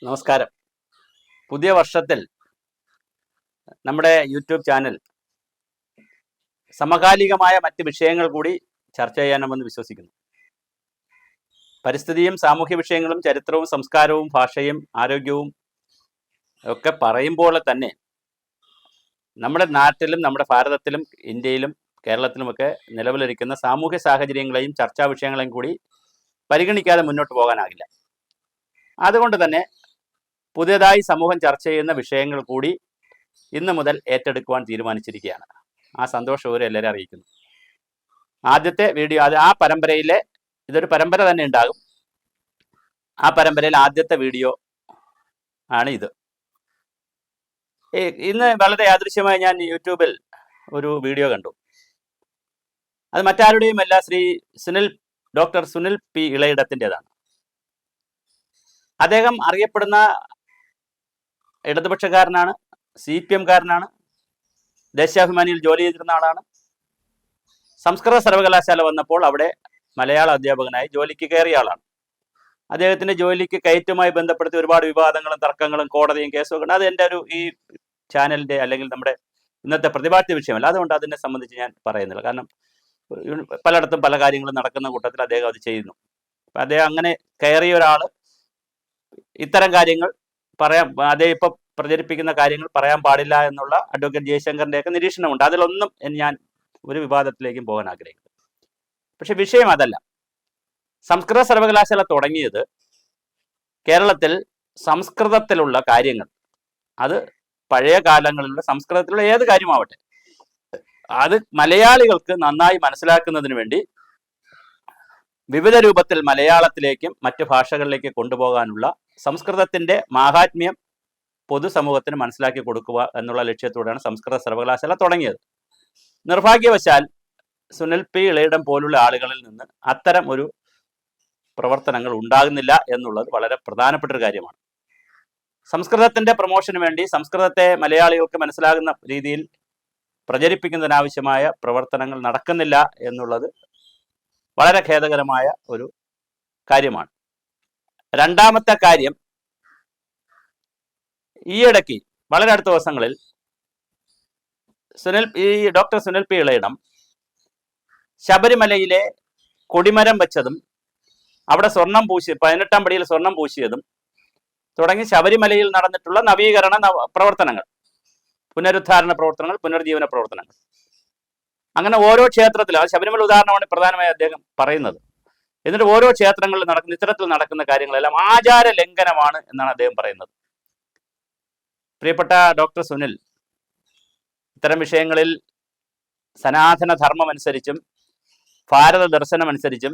നമസ്കാരം. പുതിയ വർഷത്തിൽ നമ്മുടെ യൂട്യൂബ് ചാനൽ സമകാലികമായ മറ്റ് വിഷയങ്ങൾ കൂടി ചർച്ച ചെയ്യാനാമെന്ന് വിശ്വസിക്കുന്നു. പരിസ്ഥിതിയും സാമൂഹ്യ വിഷയങ്ങളും ചരിത്രവും സംസ്കാരവും ഭാഷയും ആരോഗ്യവും ഒക്കെ പറയുമ്പോൾ തന്നെ നമ്മുടെ നാട്ടിലും നമ്മുടെ ഭാരതത്തിലും ഇന്ത്യയിലും കേരളത്തിലുമൊക്കെ നിലവിലിരിക്കുന്ന സാമൂഹ്യ സാഹചര്യങ്ങളെയും ചർച്ചാ വിഷയങ്ങളെയും കൂടി പരിഗണിക്കാതെ മുന്നോട്ട് പോകാനാകില്ല. അതുകൊണ്ട് തന്നെ പുതിയതായി സമൂഹം ചർച്ച ചെയ്യുന്ന വിഷയങ്ങൾ കൂടി ഇന്ന് മുതൽ ഏറ്റെടുക്കുവാൻ തീരുമാനിച്ചിരിക്കുകയാണ്. ആ സന്തോഷം എല്ലാവരും അറിയിക്കുന്നു. ആദ്യത്തെ വീഡിയോ ആ പരമ്പരയിലെ ഇതൊരു പരമ്പര തന്നെ ഉണ്ടാകും. ആ പരമ്പരയിൽ ആദ്യത്തെ വീഡിയോ ആണ് ഇത്. ഇന്ന് വളരെ യാദൃശ്യമായി ഞാൻ യൂട്യൂബിൽ ഒരു വീഡിയോ കണ്ടു. അത് മറ്റാരുടെയുമല്ല, ഡോക്ടർ സുനിൽ പി ഇളയിടത്തിൻ്റെതാണ്. അദ്ദേഹം അറിയപ്പെടുന്ന ഇടതുപക്ഷക്കാരനാണ്, CPM കാരനാണ്, ദേശാഭിമാനിയിൽ ജോലി ചെയ്തിരുന്ന ആളാണ്. സംസ്കൃത സർവകലാശാല വന്നപ്പോൾ അവിടെ മലയാള അധ്യാപകനായി ജോലിക്ക് കയറിയ ആളാണ്. അദ്ദേഹത്തിൻ്റെ ജോലിക്ക് കയറ്റുമായി ബന്ധപ്പെടുത്തി ഒരുപാട് വിവാദങ്ങളും തർക്കങ്ങളും കോടതിയും കേസും ഒക്കെ ഉണ്ട്. അത് എൻ്റെ ഈ ചാനലിൻ്റെ അല്ലെങ്കിൽ നമ്മുടെ ഇന്നത്തെ പ്രതിപാദ്യ വിഷയമല്ല. അതുകൊണ്ട് അതിനെ സംബന്ധിച്ച് ഞാൻ പറയുന്നില്ല. കാരണം പലയിടത്തും പല കാര്യങ്ങളും നടക്കുന്ന കൂട്ടത്തിൽ അദ്ദേഹം അത് ചെയ്യുന്നു. അപ്പം അദ്ദേഹം അങ്ങനെ കയറിയ ഒരാൾ ഇത്തരം കാര്യങ്ങൾ അദ്ദേഹം ഇപ്പം പ്രചരിപ്പിക്കുന്ന കാര്യങ്ങൾ പറയാൻ പാടില്ല എന്നുള്ള അഡ്വക്കേറ്റ് ജയശങ്കറിൻ്റെയൊക്കെ നിരീക്ഷണമുണ്ട്. അതിലൊന്നും ഞാൻ ഒരു വിവാദത്തിലേക്കും പോകാൻ ആഗ്രഹിക്കുന്നു. പക്ഷെ വിഷയം അതല്ല. സംസ്കൃത സർവകലാശാല തുടങ്ങിയത് കേരളത്തിൽ സംസ്കൃതത്തിലുള്ള കാര്യങ്ങൾ, അത് പഴയ കാലങ്ങളിലുള്ള സംസ്കൃതത്തിലുള്ള ഏത് കാര്യമാവട്ടെ, അത് മലയാളികൾക്ക് നന്നായി മനസ്സിലാക്കുന്നതിന് വേണ്ടി വിവിധ രൂപത്തിൽ മലയാളത്തിലേക്കും മറ്റ് ഭാഷകളിലേക്ക് കൊണ്ടുപോകാനുള്ള സംസ്കൃതത്തിൻ്റെ മാഹാത്മ്യം പൊതുസമൂഹത്തിന് മനസ്സിലാക്കി കൊടുക്കുക എന്നുള്ള ലക്ഷ്യത്തോടെയാണ് സംസ്കൃത സർവകലാശാല തുടങ്ങിയത്. നിർഭാഗ്യവശാൽ സുനിൽ പി ഇളയിടം പോലുള്ള ആളുകളിൽ നിന്ന് അത്തരം ഒരു പ്രവർത്തനങ്ങൾ ഉണ്ടാകുന്നില്ല എന്നുള്ളത് വളരെ പ്രധാനപ്പെട്ട ഒരു കാര്യമാണ്. സംസ്കൃതത്തിൻ്റെ പ്രൊമോഷന് വേണ്ടി സംസ്കൃതത്തെ മലയാളികൾക്ക് മനസ്സിലാകുന്ന രീതിയിൽ പ്രചരിപ്പിക്കുന്നതിനാവശ്യമായ പ്രവർത്തനങ്ങൾ നടക്കുന്നില്ല എന്നുള്ളത് വളരെ ഖേദകരമായ ഒരു കാര്യമാണ്. രണ്ടാമത്തെ കാര്യം, ഈയിടയ്ക്ക് വളരെ അടുത്ത ദിവസങ്ങളിൽ ഡോക്ടർ സുനിൽ പി ഇളയിടം ശബരിമലയിലെ കൊടിമരം വെച്ചതും അവിടെ 18-ാം പടിയിൽ സ്വർണം പൂശിയതും തുടങ്ങി ശബരിമലയിൽ നടന്നിട്ടുള്ള നവീകരണ പ്രവർത്തനങ്ങൾ, പുനരുദ്ധാരണ പ്രവർത്തനങ്ങൾ, പുനർജീവന പ്രവർത്തനങ്ങൾ, അങ്ങനെ ഓരോ ക്ഷേത്രത്തിലും, ശബരിമല ഉദാഹരണമാണ് പ്രധാനമായി അദ്ദേഹം പറയുന്നത്. എന്നിട്ട് ഓരോ ക്ഷേത്രങ്ങളിൽ നടക്കുന്ന ഇത്തരത്തിൽ നടക്കുന്ന കാര്യങ്ങളെല്ലാം ആചാര ലംഘനമാണ് എന്നാണ് അദ്ദേഹം പറയുന്നത്. പ്രിയപ്പെട്ട ഡോക്ടർ സുനിൽ, ഇത്തരം വിഷയങ്ങളിൽ സനാതന ധർമ്മം അനുസരിച്ചും ഭാരത ദർശനം അനുസരിച്ചും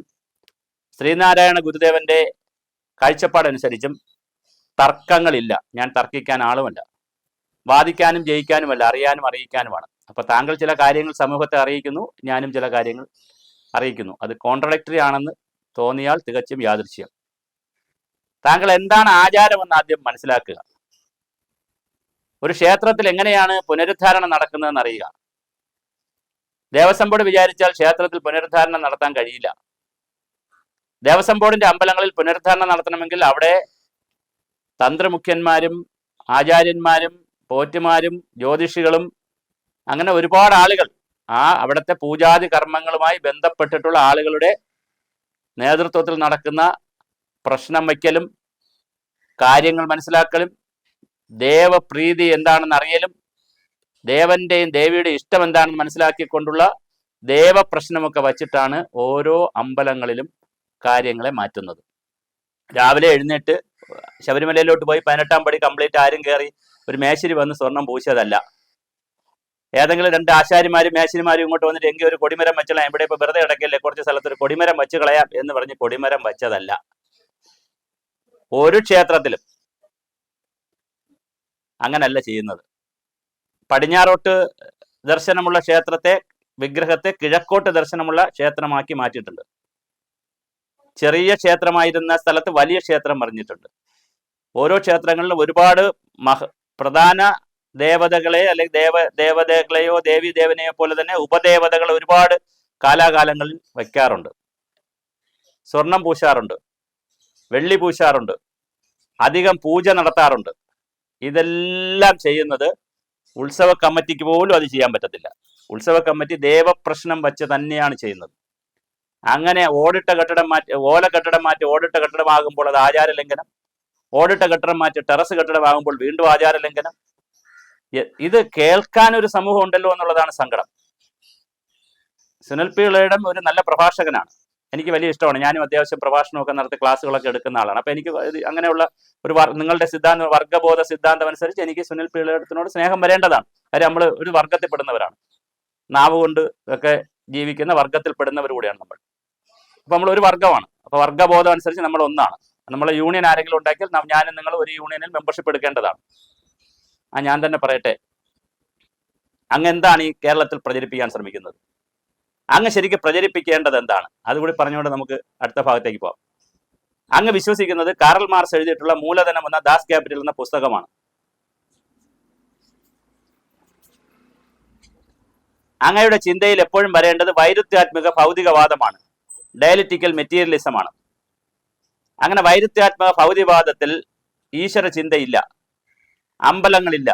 ശ്രീനാരായണ ഗുരുദേവന്റെ കാഴ്ചപ്പാടനുസരിച്ചും തർക്കങ്ങളില്ല. ഞാൻ തർക്കിക്കാൻ ആളുമല്ല, വാദിക്കാനും ജയിക്കാനുമല്ല, അറിയാനും അറിയിക്കാനുമാണ്. അപ്പോൾ താങ്കൾ ചില കാര്യങ്ങൾ സമൂഹത്തെ അറിയിക്കുന്നു, ഞാനും ചില കാര്യങ്ങൾ അറിയിക്കുന്നു. അത് കോൺട്രഡിക്ടറി ആണെന്ന് തോന്നിയാൽ തികച്ചും യാദൃശ്യം. താങ്കൾ എന്താണ് ആചാരമെന്ന് ആദ്യം മനസ്സിലാക്കുക. ഒരു ക്ഷേത്രത്തിൽ എങ്ങനെയാണ് പുനരുദ്ധാരണം നടക്കുന്നതെന്ന് അറിയുക. ദേവസ്വം ബോർഡ് വിചാരിച്ചാൽ ക്ഷേത്രത്തിൽ പുനരുദ്ധാരണം നടത്താൻ കഴിയില്ല. ദേവസ്വം ബോർഡിന്റെ അമ്പലങ്ങളിൽ പുനരുദ്ധാരണം നടത്തണമെങ്കിൽ അവിടെ തന്ത്രമുഖ്യന്മാരും ആചാര്യന്മാരും പോറ്റുമാരും ജ്യോതിഷികളും അങ്ങനെ ഒരുപാട് ആളുകൾ, അവിടുത്തെ പൂജാതി കർമ്മങ്ങളുമായി ബന്ധപ്പെട്ടിട്ടുള്ള ആളുകളുടെ നേതൃത്വത്തിൽ നടക്കുന്ന പ്രശ്നം വയ്ക്കലും കാര്യങ്ങൾ മനസ്സിലാക്കലും ദേവപ്രീതി എന്താണെന്ന് അറിയലും ദേവന്റെയും ദേവിയുടെയും ഇഷ്ടം എന്താണെന്ന് മനസ്സിലാക്കിക്കൊണ്ടുള്ള ദേവപ്രശ്നമൊക്കെ വച്ചിട്ടാണ് ഓരോ അമ്പലങ്ങളിലും കാര്യങ്ങളെ മാറ്റുന്നത്. രാവിലെ എഴുന്നേറ്റ് ശബരിമലയിലോട്ട് പോയി 18-ാം പടി കംപ്ലീറ്റ് ആരും കയറി ഒരു മേശിരി വന്ന് സ്വർണം പൂശിയതല്ല. ഏതെങ്കിലും 2 ആശാരിമാരും മേശിരിമാരും ഇങ്ങോട്ട് വന്നിട്ട് എങ്കിൽ ഒരു കൊടിമരം വെച്ചളയാം, ഇവിടെ ഇപ്പോൾ വെറുതെ ഇടയ്ക്കല്ലേ കുറച്ച് സ്ഥലത്ത് ഒരു കൊടിമരം വെച്ച് കളയാം എന്ന് പറഞ്ഞ് കൊടിമരം വെച്ചതല്ല. ഒരു ക്ഷേത്രത്തിലും അങ്ങനല്ല ചെയ്യുന്നത്. പടിഞ്ഞാറോട്ട് ദർശനമുള്ള വിഗ്രഹത്തെ കിഴക്കോട്ട് ദർശനമുള്ള ക്ഷേത്രമാക്കി മാറ്റിയിട്ടുണ്ട്. ചെറിയ ക്ഷേത്രമായിരുന്ന സ്ഥലത്ത് വലിയ ക്ഷേത്രം പറഞ്ഞിട്ടുണ്ട്. ഓരോ ക്ഷേത്രങ്ങളിലും ഒരുപാട് പ്രധാന ദേവതകളെ അല്ലെങ്കിൽ ദേവതകളെയോ ദേവി ദേവനെയോ പോലെ തന്നെ ഉപദേവതകൾ ഒരുപാട് കാലാകാലങ്ങളിൽ വയ്ക്കാറുണ്ട്. സ്വർണം പൂശാറുണ്ട്, വെള്ളി പൂശാറുണ്ട്, അധികം പൂജ നടത്താറുണ്ട്. ഇതെല്ലാം ചെയ്യുന്നത് ഉത്സവ കമ്മിറ്റിക്ക് പോലും അത് ചെയ്യാൻ പറ്റത്തില്ല. ഉത്സവ കമ്മിറ്റി ദേവപ്രശ്നം വെച്ച് തന്നെയാണ് ചെയ്യുന്നത്. അങ്ങനെ ഓടിട്ട കെട്ടിടം മാറ്റി ഓല കെട്ടിടം മാറ്റി ഓടിട്ട കെട്ടിടമാകുമ്പോൾ അത് ആചാര ലംഘനം, ഓടിട്ട കെട്ടിടം മാറ്റി ടെറസ് കെട്ടിടമാകുമ്പോൾ വീണ്ടും ആചാര ലംഘനം. ഇത് കേൾക്കാൻ ഒരു സമൂഹം ഉണ്ടല്ലോ എന്നുള്ളതാണ് സങ്കടം. സുനിൽ പി ഇളയിടം ഒരു നല്ല പ്രഭാഷകനാണ്, എനിക്ക് വലിയ ഇഷ്ടമാണ്. ഞാനും അത്യാവശ്യം പ്രഭാഷണമൊക്കെ നടത്തി ക്ലാസ്സുകളൊക്കെ എടുക്കുന്ന ആളാണ്. അപ്പൊ എനിക്ക് അങ്ങനെയുള്ള ഒരു നിങ്ങളുടെ സിദ്ധാന്തം, വർഗബോധ സിദ്ധാന്തം അനുസരിച്ച് എനിക്ക് സുനിൽ പി ഇളയിടത്തിനോട് സ്നേഹം വരേണ്ടതാണ്. കാര്യം നമ്മൾ ഒരു വർഗത്തിൽപ്പെടുന്നവരാണ്, നാവ് കൊണ്ട് ഒക്കെ ജീവിക്കുന്ന വർഗത്തിൽപ്പെടുന്നവർ കൂടിയാണ് നമ്മൾ. അപ്പൊ നമ്മൾ ഒരു വർഗമാണ്. അപ്പൊ വർഗബോധം അനുസരിച്ച് നമ്മൾ ഒന്നാണ്. നമ്മളെ യൂണിയൻ ആരെങ്കിലും ഉണ്ടാക്കിയാൽ ഞാനും നിങ്ങൾ ഒരു യൂണിയനിൽ മെമ്പർഷിപ്പ് എടുക്കേണ്ടതാണ്. ഞാൻ തന്നെ പറയട്ടെ, അങ്ങ് എന്താണ് ഈ കേരളത്തിൽ പ്രചരിപ്പിക്കാൻ ശ്രമിക്കുന്നത്? അങ്ങ് ശരിക്കും പ്രചരിപ്പിക്കേണ്ടത് എന്താണ്? അതുകൂടി പറഞ്ഞുകൊണ്ട് നമുക്ക് അടുത്ത ഭാഗത്തേക്ക് പോകാം. അങ്ങ് വിശ്വസിക്കുന്നത് കാറൽ മാർക്സ് എഴുതിയിട്ടുള്ള മൂലധനം എന്ന ദാസ് ക്യാപിറ്റൽ എന്ന പുസ്തകമാണ്. അങ്ങയുടെ ചിന്തയിൽ എപ്പോഴും വരേണ്ടത് വൈരുദ്ധ്യാത്മക ഭൗതികവാദമാണ്, ഡയലറ്റിക്കൽ മെറ്റീരിയലിസമാണ്. അങ്ങനെ വൈരുദ്ധ്യാത്മക ഭൗതികവാദത്തിൽ ഈശ്വര ചിന്തയില്ല, അമ്പലങ്ങളില്ല,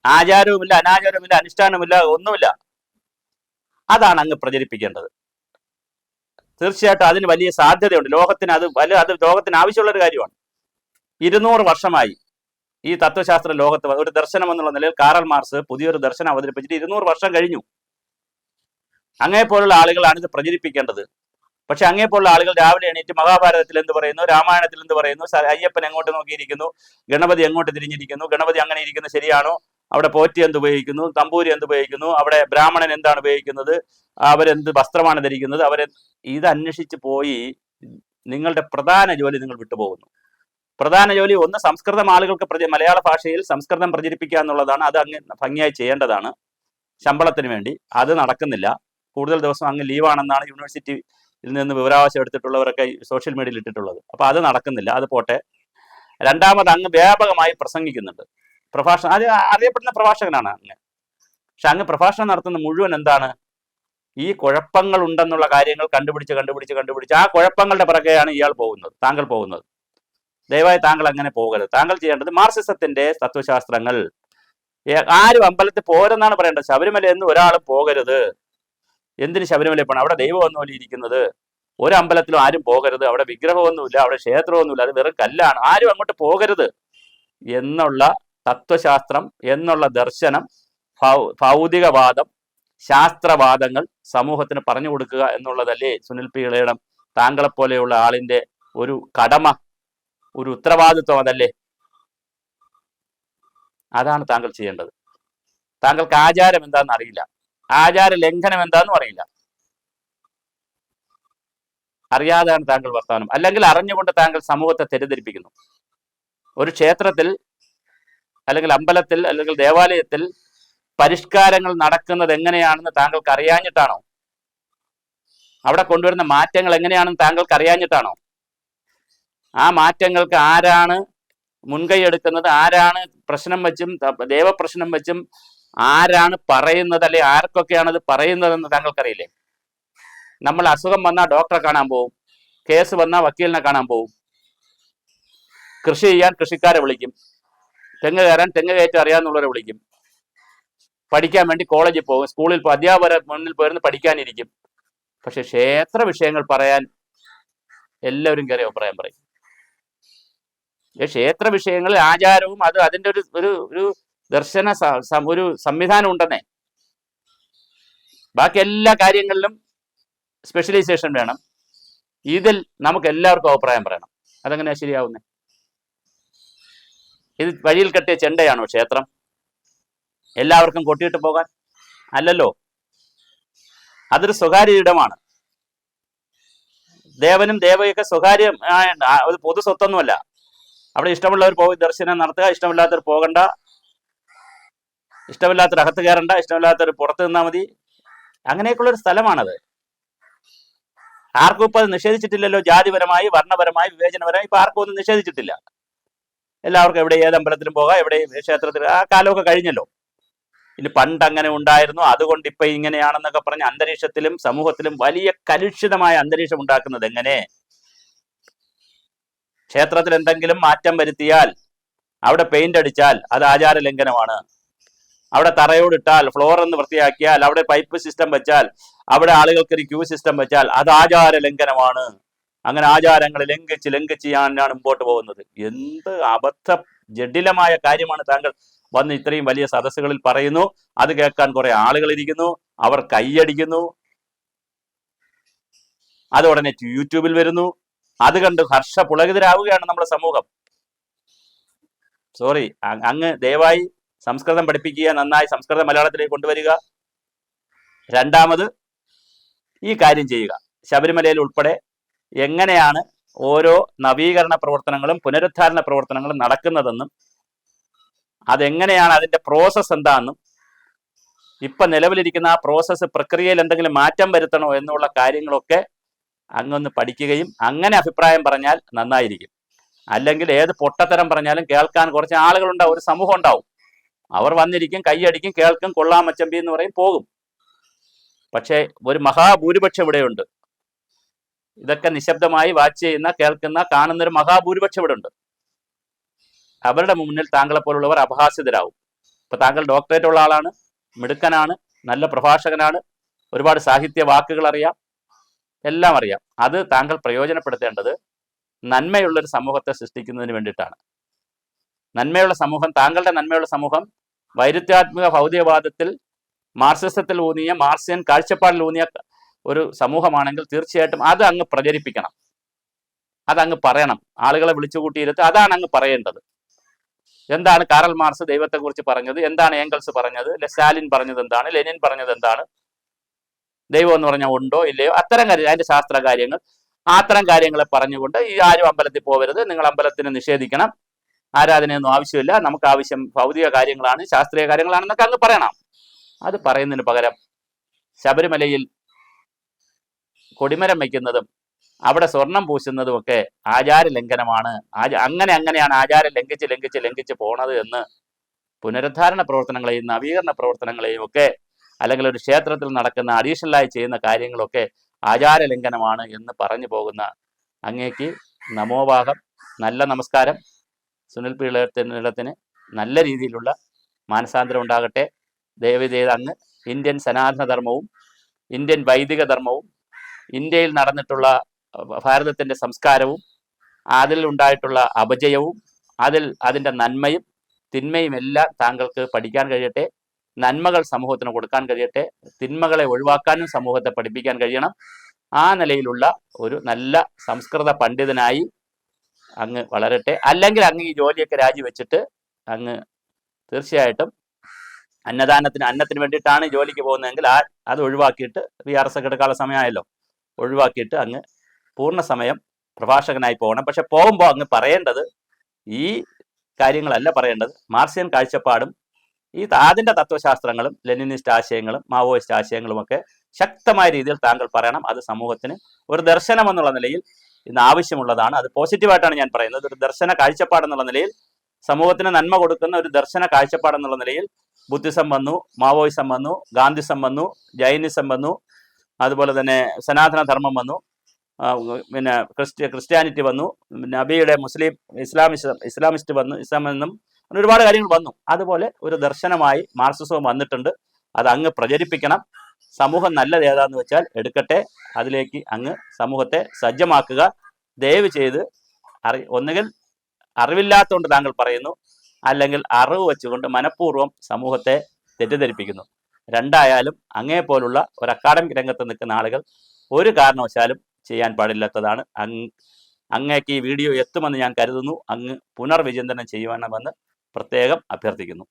ആചാരവുമില്ല, അനാചാരവുമില്ല, അനുഷ്ഠാനവുമില്ല, ഒന്നുമില്ല. അതാണ് അങ്ങ് പ്രചരിപ്പിക്കേണ്ടത്. തീർച്ചയായിട്ടും അതിന് വലിയ സാധ്യതയുണ്ട്. ലോകത്തിന് അത് ലോകത്തിന് ആവശ്യമുള്ള ഒരു കാര്യമാണ്. 200 വർഷമായി ഈ തത്വശാസ്ത്ര ലോകത്ത് ഒരു ദർശനം എന്നുള്ള നിലയിൽ കാറൽ മാർക്സ് പുതിയൊരു ദർശനം അവതരിപ്പിച്ചിട്ട് 200 വർഷം കഴിഞ്ഞു. അങ്ങേപ്പോലുള്ള ആളുകളാണ് ഇത് പ്രചരിപ്പിക്കേണ്ടത്. പക്ഷെ അങ്ങേപ്പോലുള്ള ആളുകൾ രാവിലെ എണീറ്റ് മഹാഭാരതത്തിൽ എന്ത് പറയുന്നു, രാമായണത്തിൽ എന്ത് പറയുന്നു, അയ്യപ്പൻ എങ്ങോട്ട് നോക്കിയിരിക്കുന്നു, ഗണപതി എങ്ങോട്ട് തിരിഞ്ഞിരിക്കുന്നു, ഗണപതി അങ്ങനെ ഇരിക്കുന്നത് ശരിയാണോ, അവിടെ പോറ്റി എന്ത് ഉപയോഗിക്കുന്നു, തമ്പൂരി എന്ത് ഉപയോഗിക്കുന്നു, അവിടെ ബ്രാഹ്മണൻ എന്താണ് ഉപയോഗിക്കുന്നത്, അവരെന്ത് വസ്ത്രമാണ് ധരിക്കുന്നത്, ഇത് അന്വേഷിച്ച് പോയി നിങ്ങളുടെ പ്രധാന ജോലി നിങ്ങൾ വിട്ടുപോകുന്നു. പ്രധാന ജോലി ഒന്ന് സംസ്കൃതം ആളുകൾക്ക് മലയാള ഭാഷയിൽ സംസ്കൃതം പ്രചരിപ്പിക്കുക എന്നുള്ളതാണ്. അത് അങ്ങ് ഭംഗിയായി ചെയ്യേണ്ടതാണ് ശമ്പളത്തിന് വേണ്ടി. അത് നടക്കുന്നില്ല. കൂടുതൽ ദിവസം അങ്ങ് ലീവാണെന്നാണ് യൂണിവേഴ്സിറ്റിയിൽ നിന്ന് വിവരാവകാശം എടുത്തിട്ടുള്ളവരൊക്കെ സോഷ്യൽ മീഡിയയിൽ ഇട്ടിട്ടുള്ളത്. അപ്പൊ അത് നടക്കുന്നില്ല, അത് പോട്ടെ. രണ്ടാമത് അങ്ങ് വ്യാപകമായി പ്രസംഗിക്കുന്നുണ്ട്. പ്രഭാഷണം, അത് അറിയപ്പെടുന്ന പ്രഭാഷകനാണ് അങ്ങ്. പക്ഷെ അങ്ങ് പ്രഭാഷണം നടത്തുന്ന മുഴുവൻ എന്താണ്? ഈ കുഴപ്പങ്ങൾ ഉണ്ടെന്നുള്ള കാര്യങ്ങൾ കണ്ടുപിടിച്ച് ആ കുഴപ്പങ്ങളുടെ പിറകെയാണ് താങ്കൾ പോകുന്നത്. ദയവായി താങ്കൾ അങ്ങനെ പോകരുത്. താങ്കൾ ചെയ്യേണ്ടത് മാർക്സിസത്തിന്റെ തത്വശാസ്ത്രങ്ങൾ. ആരും അമ്പലത്തിൽ പോരെന്നാണ് പറയേണ്ടത്. ശബരിമല എന്ന് ഒരാളും പോകരുത്. എന്തിന് ശബരിമല പോകണം? അവിടെ ദൈവമൊന്നുമല്ല ഇരിക്കുന്നത്. ഒരു അമ്പലത്തിലും ആരും പോകരുത്. അവിടെ വിഗ്രഹമൊന്നുമില്ല, അവിടെ ക്ഷേത്രമൊന്നുമില്ല, അത് വെറും കല്ലാണ്. ആരും അങ്ങോട്ട് പോകരുത് എന്നുള്ള തത്വശാസ്ത്രം, എന്നുള്ള ദർശനം, ഭൗതികവാദം, ശാസ്ത്രവാദങ്ങൾ സമൂഹത്തിന് പറഞ്ഞു കൊടുക്കുക എന്നുള്ളതല്ലേ സുനിൽ പി ഇളയിടം താങ്കളെപ്പോലെയുള്ള ആളിന്റെ ഒരു കടമ, ഒരു ഉത്തരവാദിത്വം? അതല്ലേ? അതാണ് താങ്കൾ ചെയ്യേണ്ടത്. താങ്കൾക്ക് ആചാരം എന്താണെന്ന് അറിയില്ല, ആചാര ലംഘനം എന്താണെന്നും അറിയില്ല. അറിയാതെയാണ് താങ്കൾ വർത്തമാനം, അല്ലെങ്കിൽ അറിഞ്ഞുകൊണ്ട് താങ്കൾ സമൂഹത്തെ തെറ്റിദ്ധരിപ്പിക്കുന്നു. ഒരു ക്ഷേത്രത്തിൽ അല്ലെങ്കിൽ അമ്പലത്തിൽ അല്ലെങ്കിൽ ദേവാലയത്തിൽ പരിഷ്കാരങ്ങൾ നടക്കുന്നത് എങ്ങനെയാണെന്ന് താങ്കൾക്ക് അറിയാഞ്ഞിട്ടാണോ? അവിടെ കൊണ്ടുവരുന്ന മാറ്റങ്ങൾ എങ്ങനെയാണെന്ന് താങ്കൾക്ക് അറിയാഞ്ഞിട്ടാണോ? ആ മാറ്റങ്ങൾക്ക് ആരാണ് മുൻകൈ എടുക്കുന്നത്, ആരാണ് പ്രശ്നം വെച്ചും ദേവപ്രശ്നം വെച്ചും ആരാണ് പറയുന്നത്, അല്ലെ ആർക്കൊക്കെയാണ് അത് പറയുന്നതെന്ന് താങ്കൾക്കറിയില്ലേ? നമ്മൾ അസുഖം വന്നാൽ ഡോക്ടറെ കാണാൻ പോവും, കേസ് വന്നാൽ വക്കീലിനെ കാണാൻ പോവും, കൃഷി ചെയ്യാൻ കൃഷിക്കാരെ വിളിക്കും, തെങ്ങ് കയറാൻ തെങ്ങ് കയറ്റം അറിയാവുന്നവരെ വിളിക്കും, പഠിക്കാൻ വേണ്ടി കോളേജിൽ പോകും, സ്കൂളിൽ അധ്യാപകരെ മുന്നിൽ പോയിരുന്ന് പഠിക്കാനിരിക്കും. പക്ഷെ ക്ഷേത്ര വിഷയങ്ങൾ പറയാൻ എല്ലാവരും കയറി അഭിപ്രായം പറയും. ക്ഷേത്ര വിഷയങ്ങളിൽ ആചാരവും അതിൻ്റെ ഒരു ദർശന ഒരു സംവിധാനം ഉണ്ടെന്നേ. ബാക്കി എല്ലാ കാര്യങ്ങളിലും സ്പെഷ്യലൈസേഷൻ വേണം. ഇതിൽ നമുക്ക് എല്ലാവർക്കും അഭിപ്രായം പറയണം. അതെങ്ങനെയാ ശരിയാവുന്നേ? ഇത് വഴിയിൽ കെട്ടിയ ചെണ്ടയാണോ ക്ഷേത്രം? എല്ലാവർക്കും കൊട്ടിയിട്ട് പോകാൻ അല്ലല്ലോ. അതൊരു സ്വകാര്യ ഇടമാണ്. ദേവനും ദേവയൊക്കെ സ്വകാര്യ ഒരു പൊതു സ്വത്തൊന്നുമല്ല. അവിടെ ഇഷ്ടമുള്ളവർ പോയി ദർശനം നടത്തുക, ഇഷ്ടമില്ലാത്തവർ പോകണ്ട, ഇഷ്ടമില്ലാത്തവർ അകത്ത് കയറണ്ട, ഇഷ്ടമില്ലാത്തവർ പുറത്ത് നിന്നാൽ മതി. അങ്ങനെയൊക്കെയുള്ളൊരു സ്ഥലമാണത്. ആർക്കും ഇപ്പം അത് നിഷേധിച്ചിട്ടില്ലല്ലോ. ജാതിപരമായി, വർണ്ണപരമായി, വിവേചനപരമായി ഇപ്പൊ ആർക്കും ഒന്നും നിഷേധിച്ചിട്ടില്ല. എല്ലാവർക്കും എവിടെ ഏത് അമ്പലത്തിലും പോകാം, എവിടെ ക്ഷേത്രത്തിൽ. ആ കാലമൊക്കെ കഴിഞ്ഞല്ലോ. ഇനി പണ്ട് അങ്ങനെ ഉണ്ടായിരുന്നു, അതുകൊണ്ട് ഇപ്പൊ ഇങ്ങനെയാണെന്നൊക്കെ പറഞ്ഞ് അന്തരീക്ഷത്തിലും സമൂഹത്തിലും വലിയ കലുഷിതമായ അന്തരീക്ഷം ഉണ്ടാക്കുന്നത് എങ്ങനെ? ക്ഷേത്രത്തിൽ എന്തെങ്കിലും മാറ്റം വരുത്തിയാൽ, അവിടെ പെയിന്റ് അടിച്ചാൽ അത് ആചാര ലംഘനമാണ്. അവിടെ തറയോടിട്ടാൽ, ഫ്ലോർ എന്ന് വൃത്തിയാക്കിയാൽ, അവിടെ പൈപ്പ് സിസ്റ്റം വെച്ചാൽ, അവിടെ ആളുകൾക്ക് ഒരു ക്യൂ സിസ്റ്റം വെച്ചാൽ അത് ആചാര ലംഘനമാണ്. അങ്ങനെ ആചാരങ്ങൾ ലംഘിച്ച് ഞാനാണ് മുമ്പോട്ട് പോകുന്നത്. എന്ത് അബദ്ധ ജഡിലമായ കാര്യമാണ് താങ്കൾ വന്ന് ഇത്രയും വലിയ സദസ്സുകളിൽ പറയുന്നു. അത് കേൾക്കാൻ കുറെ ആളുകൾ ഇരിക്കുന്നു, അവർ കൈയടിക്കുന്നു, അത് ഉടനെ യൂട്യൂബിൽ വരുന്നു, അത് കണ്ട് ഹർഷപുളകിതരാവുകയാണ് നമ്മുടെ സമൂഹം. സോറി, അങ്ങ് ദയവായി സംസ്കൃതം പഠിപ്പിക്കുക, നന്നായി സംസ്കൃതം മലയാളത്തിലേക്ക് കൊണ്ടുവരിക. രണ്ടാമത് ഈ കാര്യം ചെയ്യുക. ശബരിമലയിൽ ഉൾപ്പെടെ എങ്ങനെയാണ് ഓരോ നവീകരണ പ്രവർത്തനങ്ങളും പുനരുദ്ധാരണ പ്രവർത്തനങ്ങളും നടക്കുന്നതെന്നും അതെങ്ങനെയാണ് അതിന്റെ പ്രോസസ്സ് എന്താണെന്നും ഇപ്പൊ നിലവിലിരിക്കുന്ന ആ പ്രോസസ്സ് പ്രക്രിയയിൽ എന്തെങ്കിലും മാറ്റം വരുത്തണോ എന്നുള്ള കാര്യങ്ങളൊക്കെ അങ്ങൊന്ന് പഠിക്കുകയും അങ്ങനെ അഭിപ്രായം പറഞ്ഞാൽ നന്നായിരിക്കും. അല്ലെങ്കിൽ ഏത് പൊട്ടത്തരം പറഞ്ഞാലും കേൾക്കാൻ കുറച്ച് ആളുകളുണ്ടാവും, ഒരു സമൂഹം ഉണ്ടാവും. അവർ വന്നിരിക്കും, കൈയടിക്കും, കേൾക്കും, കൊള്ളാം മച്ചമ്പി എന്ന് പറയും, പോകും. പക്ഷേ ഒരു മഹാഭൂരിപക്ഷം ഇവിടെയുണ്ട്. ഇതൊക്കെ നിശബ്ദമായി വാച്ച് ചെയ്യുന്ന, കേൾക്കുന്ന, കാണുന്ന ഒരു മഹാഭൂരിപക്ഷം ഇവിടെ ഉണ്ട്. അവരുടെ മുന്നിൽ താങ്കളെ പോലുള്ളവർ അപഹാസ്യതരാകും. ഇപ്പൊ താങ്കൾ ഡോക്ടറേറ്റ് ഉള്ള ആളാണ്, മിടുക്കനാണ്, നല്ല പ്രഭാഷകനാണ്, ഒരുപാട് സാഹിത്യ വാക്കുകൾ അറിയാം, എല്ലാം അറിയാം. അത് താങ്കൾ പ്രയോജനപ്പെടുത്തേണ്ടത് നന്മയുള്ളൊരു സമൂഹത്തെ സൃഷ്ടിക്കുന്നതിന് വേണ്ടിയിട്ടാണ്. നന്മയുള്ള സമൂഹം, താങ്കളുടെ നന്മയുള്ള സമൂഹം വൈരുദ്ധ്യാത്മക ഭൗതികവാദത്തിൽ, മാർക്സിസത്തിൽ ഊന്നിയ, മാർക്സിയൻ കാഴ്ചപ്പാടിൽ ഊന്നിയ ഒരു സമൂഹമാണെങ്കിൽ തീർച്ചയായിട്ടും അത് അങ്ങ് പ്രചരിപ്പിക്കണം, അതങ്ങ് പറയണം, ആളുകളെ വിളിച്ചുകൂട്ടിയിരുത്ത് അതാണ് അങ്ങ് പറയേണ്ടത്. എന്താണ് കാറൽ മാർക്സ് ദൈവത്തെക്കുറിച്ച് പറഞ്ഞത്, എന്താണ് ഏംഗൽസ് പറഞ്ഞത്, സ്റ്റാലിൻ പറഞ്ഞത് എന്താണ്, ലെനിൻ പറഞ്ഞത് എന്താണ്, ദൈവം എന്ന് പറഞ്ഞാൽ ഉണ്ടോ ഇല്ലയോ, അത്തരം കാര്യം, അതിന്റെ ശാസ്ത്ര കാര്യങ്ങൾ, അത്തരം കാര്യങ്ങളെ പറഞ്ഞുകൊണ്ട് ഈ ആരും അമ്പലത്തിൽ പോകരുത്, നിങ്ങൾ അമ്പലത്തിന് നിഷേധിക്കണം, ആരാധനയൊന്നും ആവശ്യമില്ല, നമുക്ക് ആവശ്യം ഭൗതിക കാര്യങ്ങളാണ്, ശാസ്ത്രീയ കാര്യങ്ങളാണെന്നൊക്കെ അങ്ങ് പറയണം. അത് പറയുന്നതിന് പകരം ശബരിമലയിൽ കൊടിമരം വയ്ക്കുന്നതും അവിടെ സ്വർണം പൂശുന്നതും ഒക്കെ ആചാര ലംഘനമാണ്, അങ്ങനെയാണ് ആചാരം ലംഘിച്ച് പോണത് എന്ന് പുനരുദ്ധാരണ പ്രവർത്തനങ്ങളെയും നവീകരണ പ്രവർത്തനങ്ങളെയും ഒക്കെ, അല്ലെങ്കിൽ ഒരു ക്ഷേത്രത്തിൽ നടക്കുന്ന അഡീഷണലായി ചെയ്യുന്ന കാര്യങ്ങളൊക്കെ ആചാര ലംഘനമാണ് എന്ന് പറഞ്ഞു പോകുന്ന അങ്ങേക്ക് നമോവാഹം, നല്ല നമസ്കാരം. സുനിൽ പി ഇളയത്തിന് നല്ല രീതിയിലുള്ള മാനസാന്തരം ഉണ്ടാകട്ടെ. ദയവ് ചെയ്ത് അങ്ങ് ഇന്ത്യൻ സനാതനധർമ്മവും ഇന്ത്യൻ വൈദിക ധർമ്മവും ഇന്ത്യയിൽ നടന്നിട്ടുള്ള ഭാരതത്തിൻ്റെ സംസ്കാരവും അതിൽ ഉണ്ടായിട്ടുള്ള അപജയവും അതിൻ്റെ നന്മയും തിന്മയും എല്ലാം താങ്കൾക്ക് പഠിക്കാൻ കഴിയട്ടെ. നന്മകൾ സമൂഹത്തിന് കൊടുക്കാൻ കഴിയട്ടെ, തിന്മകളെ ഒഴിവാക്കാനും സമൂഹത്തെ പഠിപ്പിക്കാൻ കഴിയണം. ആ നിലയിലുള്ള ഒരു നല്ല സംസ്കൃത പണ്ഡിതനായി അങ്ങ് വളരട്ടെ. അല്ലെങ്കിൽ അങ്ങ് ഈ ജോലിയൊക്കെ രാജിവെച്ചിട്ട് അങ്ങ് തീർച്ചയായിട്ടും അന്നത്തിന് വേണ്ടിയിട്ടാണ് ജോലിക്ക് പോകുന്നതെങ്കിൽ അത് ഒഴിവാക്കിയിട്ട്, VRS ഒക്കെ എടുക്കാനുള്ള സമയമായല്ലോ, ഒഴിവാക്കിയിട്ട് അങ്ങ് പൂർണ്ണ സമയം പ്രഭാഷകനായി പോകണം. പക്ഷെ പോകുമ്പോൾ അങ്ങ് പറയേണ്ടത് ഈ കാര്യങ്ങളല്ല പറയേണ്ടത്, മാർക്സിയൻ കാഴ്ചപ്പാടും അതിൻ്റെ തത്വശാസ്ത്രങ്ങളും ലെനിനിസ്റ്റ് ആശയങ്ങളും മാവോയിസ്റ്റ് ആശയങ്ങളും ഒക്കെ ശക്തമായ രീതിയിൽ താങ്കൾ പറയണം. അത് സമൂഹത്തിന് ഒരു ദർശനം എന്നുള്ള നിലയിൽ ഇന്ന് ആവശ്യമുള്ളതാണ്. അത് പോസിറ്റീവായിട്ടാണ് ഞാൻ പറയുന്നത്. ഒരു ദർശന കാഴ്ചപ്പാടെന്നുള്ള നിലയിൽ, സമൂഹത്തിന് നന്മ കൊടുക്കുന്ന ഒരു ദർശന കാഴ്ചപ്പാടെന്നുള്ള നിലയിൽ ബുദ്ധിസം വന്നു, മാവോയിസം വന്നു, ഗാന്ധിസം വന്നു, ജൈനിസം വന്നു, അതുപോലെ തന്നെ സനാതനധർമ്മം വന്നു, പിന്നെ ക്രിസ്ത്യാനിറ്റി വന്നു, നബിയുടെ ഇസ്ലാമിസ്റ്റ് വന്നു, ഇസ്ലാം എന്നും ഒരുപാട് കാര്യങ്ങൾ വന്നു. അതുപോലെ ഒരു ദർശനമായി മാർക്സിസവും വന്നിട്ടുണ്ട്. അത് അങ്ങ് പ്രചരിപ്പിക്കണം. സമൂഹം നല്ലത് ഏതാന്ന് വെച്ചാൽ എടുക്കട്ടെ, അതിലേക്ക് അങ്ങ് സമൂഹത്തെ സജ്ജമാക്കുക. ദയവ് ചെയ്ത് ഒന്നുകിൽ അറിവില്ലാത്തതുകൊണ്ട് താങ്കൾ പറയുന്നു, അല്ലെങ്കിൽ അറിവ് വെച്ചുകൊണ്ട് മനഃപൂർവ്വം സമൂഹത്തെ തെറ്റിദ്ധരിപ്പിക്കുന്നു. രണ്ടായാലും അങ്ങേപോലുള്ള ഒരു അക്കാഡമിക് രംഗത്ത് നിൽക്കുന്ന ആളുകൾ ഒരു കാരണവശാലും ചെയ്യാൻ പാടില്ലാത്തതാണ്. അങ്ങേക്ക് ഈ വീഡിയോ എത്തുമെന്ന് ഞാൻ കരുതുന്നു. അങ്ങ് പുനർവിചിന്തനം ചെയ്യുവാണമെന്ന് പ്രത്യേകം അഭ്യർത്ഥിക്കുന്നു.